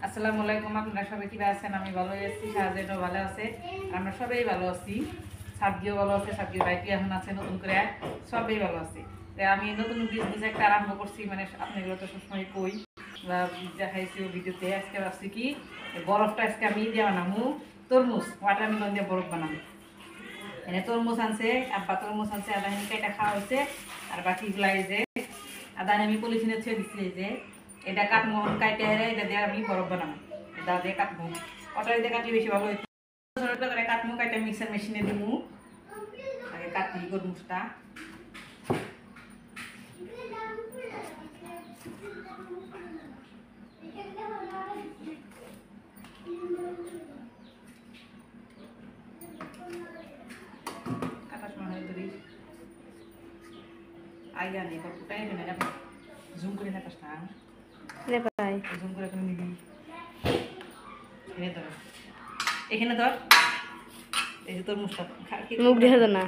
আসসালামু আলাইকুম। আপনারা সবাই কি আছেন? আমি ভালো আছি, শাহজাহানও ভালো আছে, আমরা সবাই ভালো আছি। সাবজিও ভালো আছে, সাবজির বাইটি এখন আছে নতুন করে, সবাই ভালো আছে। তাই আমি নতুন বিজনেস একটা আরম্ভ করছি, মানে আপনাগুলো তো সবসময় কই বা দেখাইছি ভিডিওতে। আজকে ভাবছি কি বরফটা আজকে আমি দিয়ে বানাবো, তরমুজ ওয়াটারমেলন দিয়ে বরফ বানাবো। এনে তরমুজ আনছে, আব্বা তরমুজ আনছে, আদা হিন কেটে খাওয়া হয়েছে। আর বাকিগুলা এই যে আদা আমি পলিথিনে ছেড়ে দিচ্ছি, এই যে এটা কাটমো, কাটে এটা দিয়ে আমি বরফ বানাবো। এটা দিয়ে কাটবো, অটো দিয়ে কাটলে বেশি ভালো হইতো। ছোট ছোট করে কাটমো, কাটে মিক্সার মেশিনে দিব। আগে কাটি তরমুজটা। কাটার সময় ধরি আইয়া নেই, টাইম নেই না, জুম করে না কাটটা রে ভাই, জুম করে করে নিবি। এনে ধর, এখানে ধর, এই যে তরমুজটা মুখ দেখে দাও না,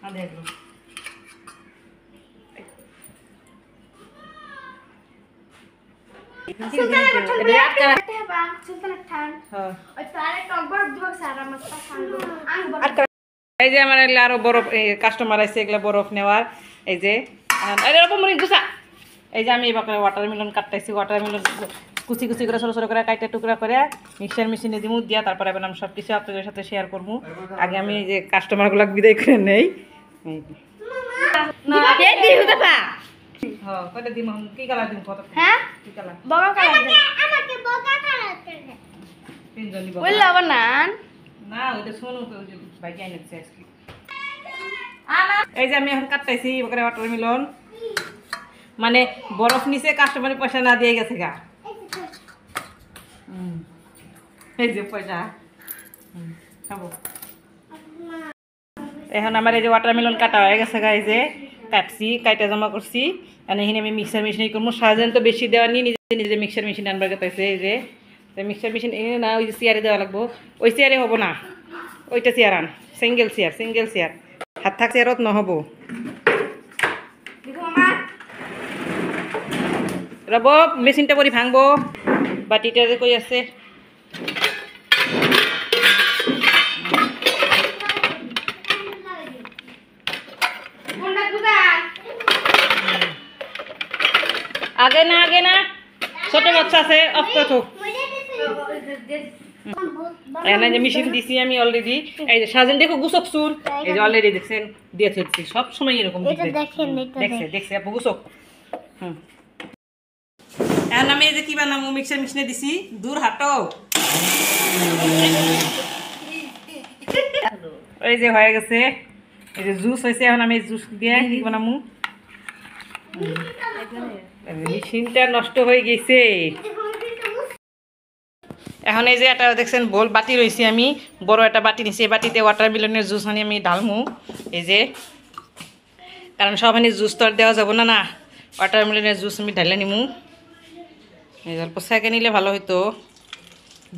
না দেখো। এই যে আমার আরো বরফ কাস্টমার আছে, এগুলা বরফ নেওয়ার। এই যে এই যে আমি এবার ওয়াটারমেলন কাটতেছি। ওয়াটারমেলন কুচি কুচি করে ছোট ছোট করে কাইটে টুকরা করে মিক্সার মেশিনে দিব দিয়া, তারপরে এবার আমি সব কিছু আপনাদের সাথে শেয়ার করবো। আগে আমি এই যে কাস্টমারগুলো বিদায় করে নেই। কি কালার দিব? হ্যাঁ, কি কালার? বগা কালার দেন। আমাকে বগা কালার দেন। তিনজন নিব। ওই লাভ না না, ওইটা শোনো তো, ওই যে বাইকে আইনেছে আজকে। এই যে আমি এখন কাটতেছি ওখানে ওয়াটারমেলন, মানে বরফ নিচে কাস্টমারের পয়সা না দিয়ে গেছে গা। এই যে পয়সা খাবো। এখন আমার এই যে ওয়াটারমেলন কাটা হয়ে গেছে গা, এই যে কাটছি, কাইটা জমা করছি। আর এখানে আমি মিক্সার মেশিনে করবো। শাহজাহান তো বেশি দেওয়া নিয়ে নিজে নিজে মিক্সার মেশিন আনবার গেছে। এই যে মিক্সার মেশিন এনে না, ওই যে চেয়ারে দেওয়া লাগবো। ওই চেয়ারে হবো না, ওইটা চেয়ার আন, সিঙ্গেল চেয়ার, সিঙ্গেল চেয়ার, হাত থাক চেয়ারত নহবো। রব মেশিনটা করে ভাঙবো, বাটিটা যে কই আছে। আগে না, আগে না, ছোট বাচ্চা আছে, অফ করে থাক। এখানে যে মেশিন দিছি আমি অলরেডি। এই যে সাজেন দেখো গুছক চুল, এই যে অলরেডি দেখছেন দিয়েছে, সব সময় এরকম দেখছে দেখছে আপু গুছক। এখন আমি এই যে কি বানাবো, মিক্সার মেশিনে দিছি। দূর হাঁটো, এই যে হয়ে গেছে, এই যে জুস হয়েছে। এখন আমি জুস দিয়ে কি বানাবো, মেশিনটা নষ্ট হয়ে গেছে। এখন এই যে এটা দেখছেন বল বাটি রয়েছে, আমি বড় একটা বাটি নিছি। এই বাটিতে ওয়াটারমেলনের জুস আনি আমি ঢালমু। এই যে কারণ সবাই জুস তো আর দেওয়া যাব না, না ওয়াটারমেলনের জুস আমি ঢালে নিমু। এই অল্প সেকে নিলে ভালো হইতো,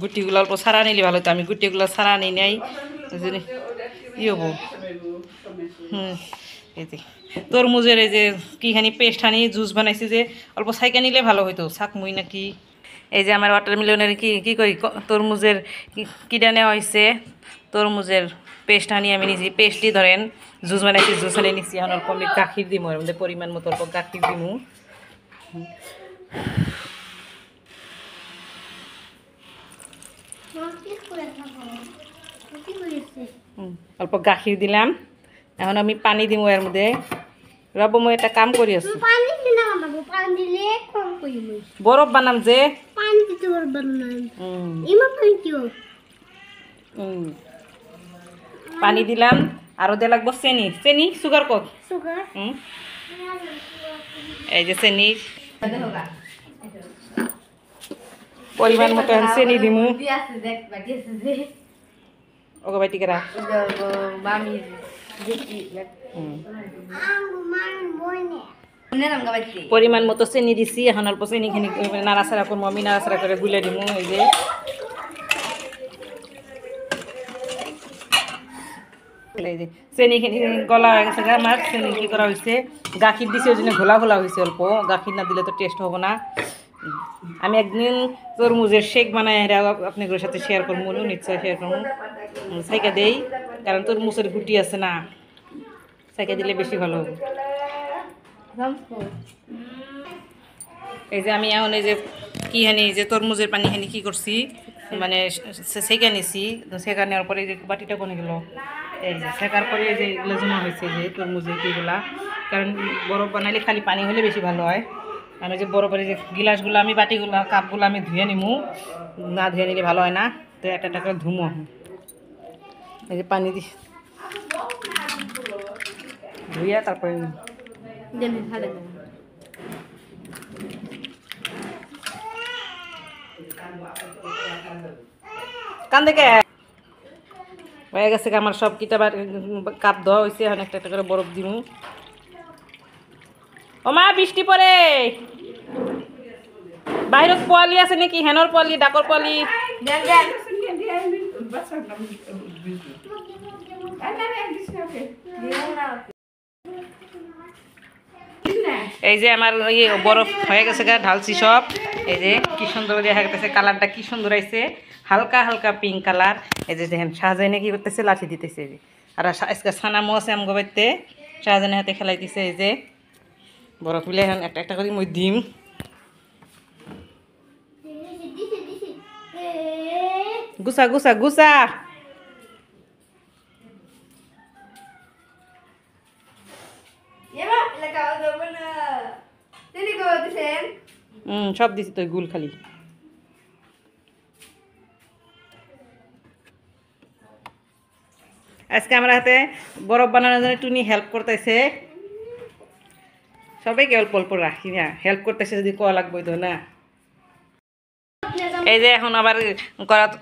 গুটিগুলো অল্প ছাড়া নিলে ভালো হতো। আমি গুটিগুলো ছাড়া নিই নাই, ই হবো। এই যে তরমুজের এই যে কিখানি পেস্ট আনি জুস বানাইছি, যে অল্প সাইকে নিলে ভালো হইতো, শাকমুই নাকি। এই যে আমার ওয়াটারমেলনের কি করি, তরমুজের কিটা নেওয়া হয়েছে, তরমুজের পেস্ট আনি আমি নিজে পেস্টই ধরেন জুস বানাইছি, জুস আনি নিচ্ছি। এখন অল্প আমি গাখির দিমু, এর মধ্যে পরিমাণ মতো অল্প গাখির দিমু। অল্প গাখির দিলাম। এখন আমি পানি দিব এর মধ্যে। রব মই একটা কাম করি আছি, বরফ বানাম যে পানি দিলাম। আরো দিয়ে লাগবো চেনি, চেনি সুগার কত, এই যে চেনি পরিমাণ মতো চেনি দিমু। ওকে বাইটি করা পরিমাণ মতো চেনি দিছি। এখন অল্প চেনিখিনি নাড়াচাড়া করবো, আমি নাড়াচাড়া করে গুলে দিমু। এই যে চেনিখিনি গলা হয়ে গেছে, আমার চেনি কি করা হয়েছে, গাখির দিছে, ওই জন্য ঘোলা ঘোলা হয়েছে। অল্প গাখির না দিলে তো টেস্ট হবো না। আমি একদিন তরমুজের শেক বানাই আপনাদের সাথে শেয়ার করবো, নিশ্চয় শেয়ার করবো। সাইকা দেই, কারণ তরমুজের গুটি আছে না, সাইকা দিলে বেশি ভালো হবে। এই যে আমি এখন এই যে কি হানি যে তরমুজের পানি হানি কি করছি, মানে সেকা নিছি। সেকা নেওয়ার পরে এই যে বাটিটা কোনে গেল, এই যে সেকার পরে এই যে এগুলো জমা হয়েছে যে তরমুজের কিগুলা, কারণ বরফ বানাইলে খালি পানি হলে বেশি ভালো হয়। আর ওই যে বরফের যে গিলাসগুলো আমি বাটিগুলো কাপগুলো আমি ধুয়ে নিমু, না ধুয়ে নিলে ভালো হয় না, তো একটা একটা করে ধুমো। এই যে পানি দি ধুইয়া তারপরে কান দেখে হয়ে গেছে আমার সব কিতাব কাপ ধোয়া হয়েছে। এখন একটা একটা করে বরফ দিমু। ও মা বৃষ্টি পড়ে, বাইরের পোয়ালি আছে নাকি? হেনর পোয়ালি, ডাকর পোয়ালি। এই যে আমার ইয়ে বরফ হয়ে গেছে, ঢালছি সব। এই যে কি সুন্দর দেখা গেছে, কালারটা কি সুন্দর আইছে, হালকা হালকা পিঙ্ক কালার। এই যে দেখেন শাহজাহানে কি করতেছে, লাঠি দিতেছে। আর আজকে ছানামো আছে আমগো বাড়িতে, শাহজাহানের হাতে খেলাই দিছে। এই যে বরফ মিলে এখন একটা একটা করে মই দিম। গুছা গুছা গুছা। সব দিছি তো গুল খালি। আজকে আমার হাতে বরফ বানানোর জন্য টুনি হেল্প করতেছে। সবাইকে অল্প অল্প রাখি না, হেল্প করতেছে যদি কয়া লাগবে তো না। এই যে এখন আবার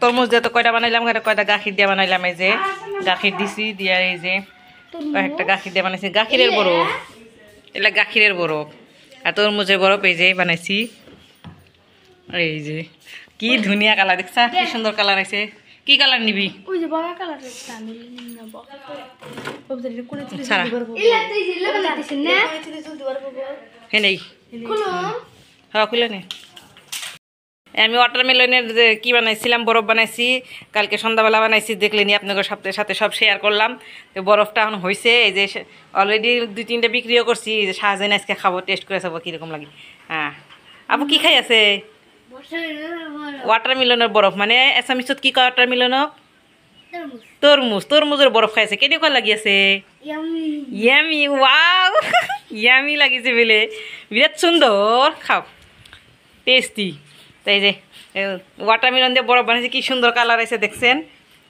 তরমুজ দিয়ে তো কয়টা বানাইলাম, কয়টা গাখির দিয়ে বানাইলাম। এই যে গাখির দিছি দিয়া, এই যে কয়েকটা গাখির দিয়ে বানাইছি। গাখিরের বরফ, এটা গাখিরের বরফ। আর তরমুজের বরফ এই যে বানাইছি। এই যে কি ধুনিয়া কালার, দেখছা কি সুন্দর কালার আছে। কি কালার নিবি? হ্যাঁ খুলে নে। আমি ওয়াটারমেলনের কি বানাইছিলাম, বরফ বানাইছি কালকে সন্ধ্যাবেলা বানাইছি, দেখলেনি আপনাদের সাথে সব শেয়ার করলাম। তো বরফটা এখন হয়েছে, এই যে অলরেডি 2-3টা বিক্রিও করছি। এই যে শাহজাহান আজকে খাবো, টেস্ট করে খাবো কীরকম লাগে। হ্যাঁ আপু কি খাই আছে? ওয়াটারমেলনের বরফ, মানে এসামিসত কি কয় ওয়াটারমেলনক? তরমুজ। তরমুজের বরফ খাইছে, কেনেকুৱা লাগি আছে? ইয়ামি, ওয়াও ইয়ামি লাগিছে বলে, বিরাট সুন্দর, খাও টেস্টি। তাই যে ওয়াটারমেলন দিয়ে বরফ বানাইছে, কি সুন্দর কালার আছে দেখছেন।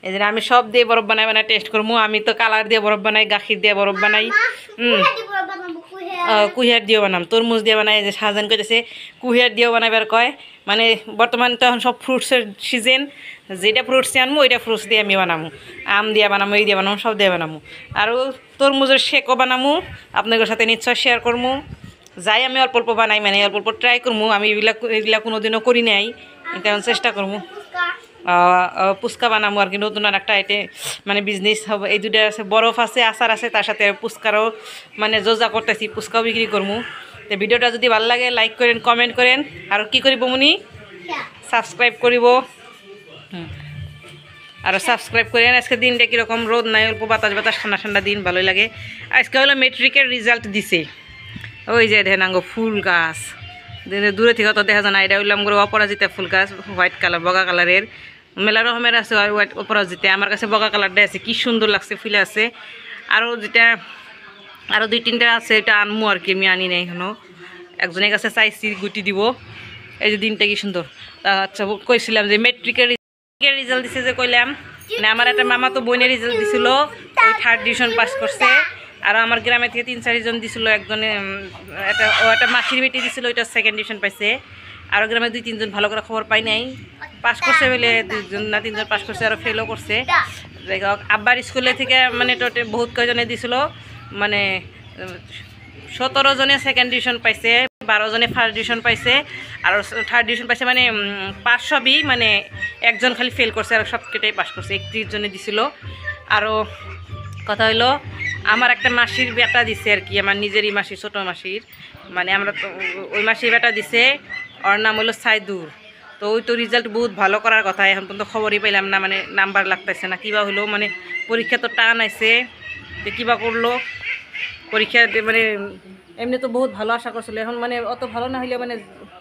এই যে আমি সব দিয়ে বরফ বানাই বানাই টেস্ট করবো। আমি তো কালার দিয়ে বরফ বানাই, গাখির দিয়ে বরফ বানাই, কুহিয়ার দিয়েও বানাম, তরমুজ দিয়ে বানাই। যে শাহজাহান কইতেছে কুহিয়ার দিয়েও বানাইবার কয়। মানে বর্তমান তো এখন সব ফ্রুটসের সিজন, যেটা ফ্রুটস দিয়ে আনবো ওইটা ফ্রুটস দিয়ে আমি বানাবো। আম দিয়ে বানাবো, এই দিয়ে বানাবো, সব দিয়ে বানাবো। আর তরমুজের শেকও বানাবো, আপনাদের সাথে নিশ্চয় শেয়ার করবো। যাই আমি অল্প অল্প বানাই, মানে অল্প অল্প ট্রাই করবো। আমি এগুলা কোনোদিনও করি নাই, তেমন চেষ্টা করবো। পুচকা বানাবো আর কি, নতুন আর একটা আইটে মানে বিজনেস হবে। এই দুটো আছে, বরফ আছে, আচার আছে, তার সাথে পুচকারও মানে যোজা করতেছি, পুচকাও বিক্রি করবো। তো ভিডিওটা যদি ভালো লাগে লাইক করেন, কমেন্ট করেন। আর কি করিব মুনি, সাবস্ক্রাইব করিব। আর সাবস্ক্রাইব করেন। আজকে দিনটা কীরকম, রোদ নাই, অল্প বাতাস বাতাস, ঠান্ডা ঠান্ডা দিন, ভালোই লাগে। আজকে হলো মেট্রিকের রেজাল্ট দিছে। ওই যে দেখেন আঙ্গ ফুল গাছ, দূরে থেকে তো দেখা যায় না। এটা হইলাম করে অপরাজিতা ফুল গাছ, হোয়াইট কালার, বগা কালারের, মেলা রকমের আছে হোয়াইট অপরাজিতা। আমার কাছে বগা কালারটা আছে, কি সুন্দর লাগছে, ফুলে আছে। আরও যেটা আরও 2-3টা আছে, এটা আনমু আর কি, আমি আনি নাই এখনও। একজনের কাছে চাইছি গুটি দিব। এই যে দিনটা কি সুন্দর। আচ্ছা কইছিলাম যে মেট্রিকের রেজাল্ট দিছে, যে কইলাম মানে আমার একটা মামা তো বোনের রেজাল্ট দিছিল, ওই 3rd ডিভিশন পাস করছে। আর আমার গ্রামে থেকে 3-4 জন দিছিল, একজনে একটা মাসির বেটি দিছিল, ওইটা 2nd ডিভিশন পাইছে। আরও গ্রামে 2-3 জন ভালো করে খবর পাই নাই, পাস করছে বলে 2জন না 3জন পাস করছে, আরও ফেলও করছে। যাই হোক আব্বার স্কুলে থেকে মানে টোটাল বহুত কয়জনে দিছিল, মানে 17 জনে 2nd ডিভিশন পাইছে, 12 জনে 1st ডিভিশন পাইছে, আর 3rd ডিভিশন পাইছে। মানে পাস সবই, মানে একজন খালি ফেল করছে, আর সব কেটেই পাস করছে। 31 জনে দিছিল। আরও কথা হইলো আমার একটা মাসির বেটা দিছে আর কি, আমার নিজেরই মাসির, ছোটো মাসির, মানে আমরা তো ওই মাসির বেটা দিছে ওর নাম হলো সাইদুর। তো ওই তো রেজাল্ট বহুত ভালো করার কথা, এখন পর্যন্ত খবরই পাইলাম না, মানে নাম্বার লাগতেছে না, কিবা হলো মানে পরীক্ষা তো টান আইছে, তো কিবা করলো পরীক্ষা মানে এমনি তো বহুত ভালো আশা করছিল, এখন মানে অত ভালো না হইলে মানে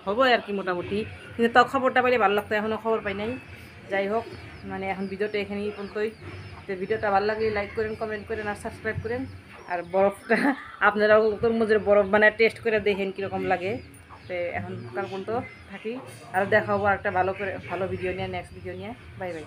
হবে আর কি মোটামুটি, কিন্তু তাও খবরটা পাইলে ভালো লাগতো, এখনও খবর পাই নাই। যাই হোক, মানে এখন ভিডিওটা এখানেই পর্যন্তই। তো ভিডিওটা ভালো লাগলে লাইক করেন, কমেন্ট করেন আর সাবস্ক্রাইব করেন। আর বরফটা আপনারাও তরমুজের বরফ বানায় টেস্ট করে দেখেন কীরকম লাগে। তো এখন কাল পর্যন্ত থাকি, আর দেখাবো একটা ভালো ভিডিও নিয়ে, নেক্সট ভিডিও নিয়ে। Bye bye.